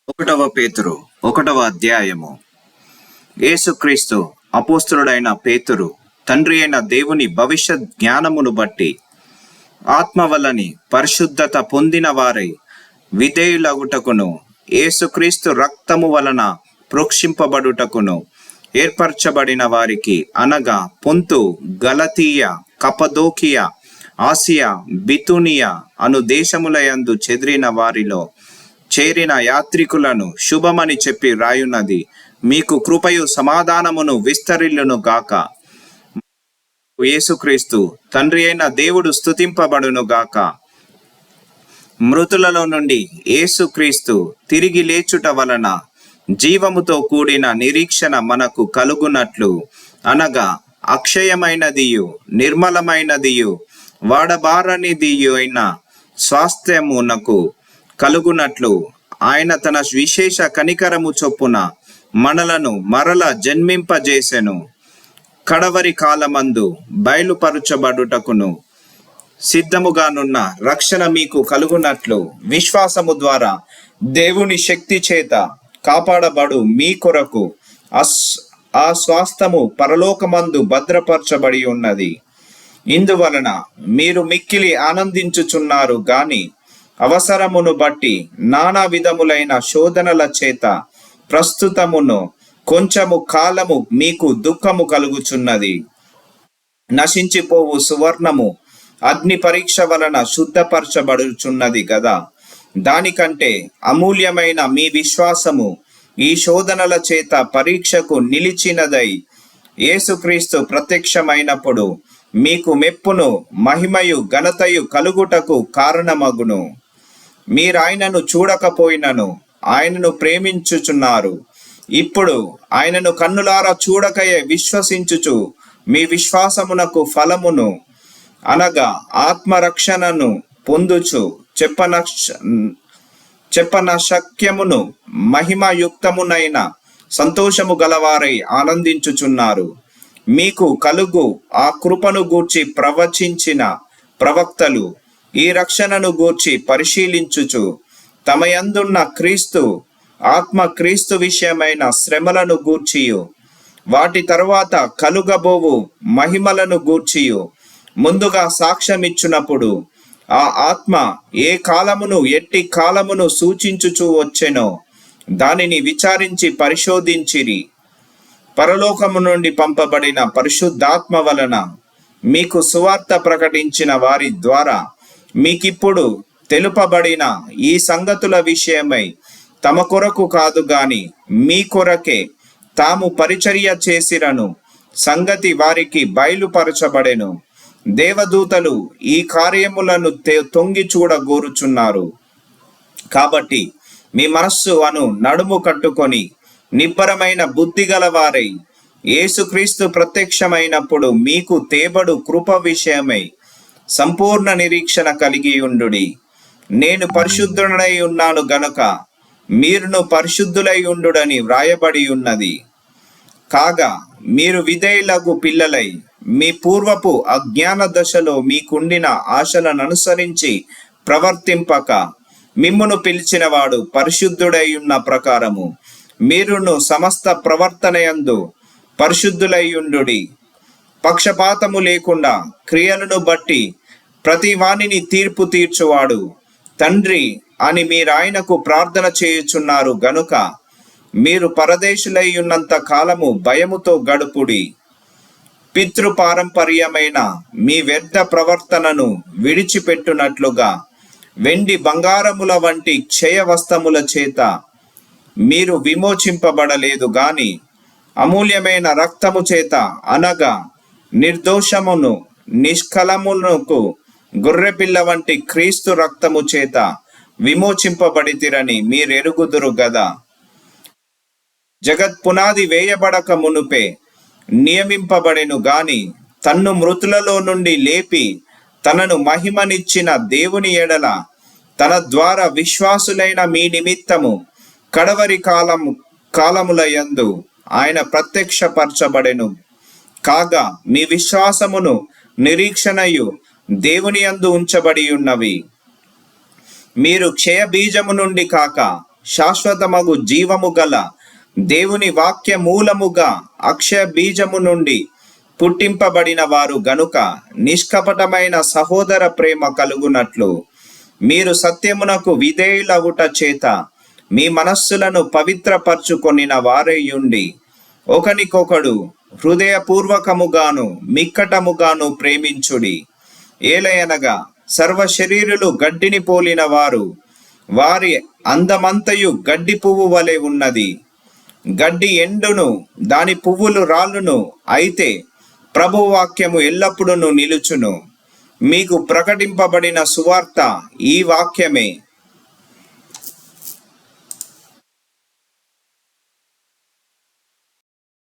ఒకటవ పేతురు 1వ అధ్యాయము. యేసుక్రీస్తు అపోస్తలుడైన పేతురు తండ్రి అయిన దేవుని భవిష్యత్ జ్ఞానమును బట్టి ఆత్మ వలని పరిశుద్ధత పొందిన వారై విధేయులగుటకును యేసుక్రీస్తు రక్తము వలన ప్రోక్షింపబడుటకును ఏర్పరచబడిన వారికి, అనగా పొంతు, గలతీయ, కపదోకియ, ఆసియా, బితునియ అను దేశములయందు చెదిరిన వారిలో చేరిన యాత్రికులను శుభమని చెప్పి రాయున్నది. మీకు కృపయు సమాధానమును విస్తరిల్లును గాక. యేసుక్రీస్తు తండ్రి అయిన దేవుడు స్తుతింపబడును గాక. మృతులలో నుండి యేసుక్రీస్తు తిరిగి లేచుట వలన జీవముతో కూడిన నిరీక్షణ మనకు కలుగునట్లు, అనగా అక్షయమైనదియు నిర్మలమైనదియు వాడబారనిదియు అయిన స్వాస్థ్యమునకు కలుగునట్లు ఆయన తన విశేష కనికరము చొప్పున మనలను మరల జన్మింపజేసెను. కడవరి కాలమందు బయలుపరచబడుటకును సిద్ధముగానున్న రక్షణ మీకు కలుగునట్లు విశ్వాసము ద్వారా దేవుని శక్తి చేత కాపాడబడు మీ కొరకు ఆ స్వాస్థము పరలోకమందు భద్రపరచబడి ఉన్నది. ఇందువలన మీరు మిక్కిలి ఆనందించుచున్నారు గాని అవసరమును బట్టి నానా విధములైన శోధనల చేత ప్రస్తుతమును కొంచెము కాలము మీకు దుఃఖము కలుగుచున్నది. నశించిపోవు సువర్ణము అగ్ని పరీక్ష వలన శుద్ధపరచబడుచున్నది కదా. దానికంటే అమూల్యమైన మీ విశ్వాసము ఈ శోధనల చేత పరీక్షకు నిలిచినదై యేసుక్రీస్తు ప్రత్యక్షమైనప్పుడు మీకు మెప్పును, మహిమయు, ఘనతయు కలుగుటకు కారణమగును. మీరాయనను చూడకపోయినను ఆయనను ప్రేమించుచున్నారు. ఇప్పుడు ఆయనను కన్నులారా చూడకయే విశ్వసించుచు మీ విశ్వాసమునకు ఫలమును, అనగా ఆత్మరక్షణను పొందుచు చెప్పనశక్యమును మహిమయుక్తమునైన సంతోషము గలవారై ఆనందించుచున్నారు. మీకు కలుగు ఆ కృపను గూర్చి ప్రవచించిన ప్రవక్తలు ఈ రక్షణను గూర్చి పరిశీలించుచు తమయందున్న క్రీస్తు ఆత్మ క్రీస్తు విషయమైన శ్రమలను గూర్చియు వాటి తరువాత కలుగబోవు మహిమలను గూర్చియు ముందుగా సాక్ష్యమిచ్చునప్పుడు ఆ ఆత్మ ఏ కాలమును ఎట్టి కాలమును సూచించుచూ వచ్చెనో దానిని విచారించి పరిశోధించిరి. పరలోకము నుండి పంపబడిన పరిశుద్ధాత్మ వలన మీకు సువార్త ప్రకటించిన వారి ద్వారా మీకిప్పుడు తెలుపబడిన ఈ సంగతుల విషయమై తమ కొరకు కాదు గాని మీ కొరకే తాము పరిచర్య చేసిరను సంగతి వారికి బయలుపరచబడెను. దేవదూతలు ఈ కార్యములను తొంగి చూడగోరుచున్నారు. కాబట్టి మీ మనస్సు అను నడుము కట్టుకొని నిబ్బరమైన బుద్ధి గలవారై యేసుక్రీస్తు ప్రత్యక్షమైనప్పుడు మీకు తేబడు కృప విషయమై సంపూర్ణ నిరీక్షణ కలిగి ఉండుడి. నేను పరిశుద్ధుడై ఉన్నాను గనుక మీరును పరిశుద్ధులై ఉండుడని వ్రాయబడి ఉన్నది. కాగా మీరు విధేయులగు పిల్లలై మీ పూర్వపు అజ్ఞాన దశలో మీకుండిన ఆశలను అనుసరించి ప్రవర్తింపక మిమ్మును పిలిచినవాడు పరిశుద్ధుడై ఉన్న ప్రకారము మీరును సమస్త ప్రవర్తనయందు పరిశుద్ధులై ఉండుడి. పక్షపాతము లేకుండా క్రియలను బట్టి ప్రతి వానిని తీర్పు తీర్చువాడు తండ్రి అని మీరాయనకు ప్రార్థన చేయుచున్నారు గనుక మీరు పరదేశులై ఉన్నంత కాలము భయముతో గడుపుడి. పితృపారంపర్యమైన మీ వ్యర్థ ప్రవర్తనను విడిచిపెట్టునట్లుగా వెండి బంగారముల వంటి క్షయ వస్తముల చేత మీరు విమోచింపబడలేదు గాని అమూల్యమైన రక్తము చేత, అనగా నిర్దోషమును నిష్కలమునకు గొర్రెపిల్ల వంటి క్రీస్తు రక్తము చేత విమోచింపబడితిరని మీరెరుగుదురు గదా. జగత్ పునాది వేయబడక మునుపే నియమింపబడెను గాని తన్ను మృతులలో నుండి లేపి తనను మహిమనిచ్చిన దేవుని ఎడల తన ద్వారా విశ్వాసులైన మీ నిమిత్తము కడవరి కాలములయందు ఆయన ప్రత్యక్షపరచబడెను. కాగా మీ విశ్వాసమును నిరీక్షణయు దేవుని యందు ఉంచబడి ఉన్నవి. మీరు క్షయ బీజము నుండి కాక శాశ్వతమగు జీవము గల దేవుని వాక్య మూలముగా అక్షయ బీజము నుండి పుట్టింపబడిన వారు గనుక నిష్కపటమైన సహోదర ప్రేమ కలుగునట్లు మీరు సత్యమునకు విధేయులవుట చేత మీ మనస్సులను పవిత్రపరచుకొనిన వారేయుండి ఒకనికొకడు హృదయపూర్వకముగాను మిక్కటముగాను ప్రేమించుడి. ఏలయనగా సర్వ శరీరులు గడ్డిని పోలిన వారు, వారి అందమంతయు గడ్డి పువ్వు వలె ఉన్నది. గడ్డి ఎండును, దాని పువ్వులు రాలును, అయితే ప్రభు వాక్యము ఎల్లప్పుడూ నిలుచును. మీకు ప్రకటింపబడిన సువార్త ఈ వాక్యమే.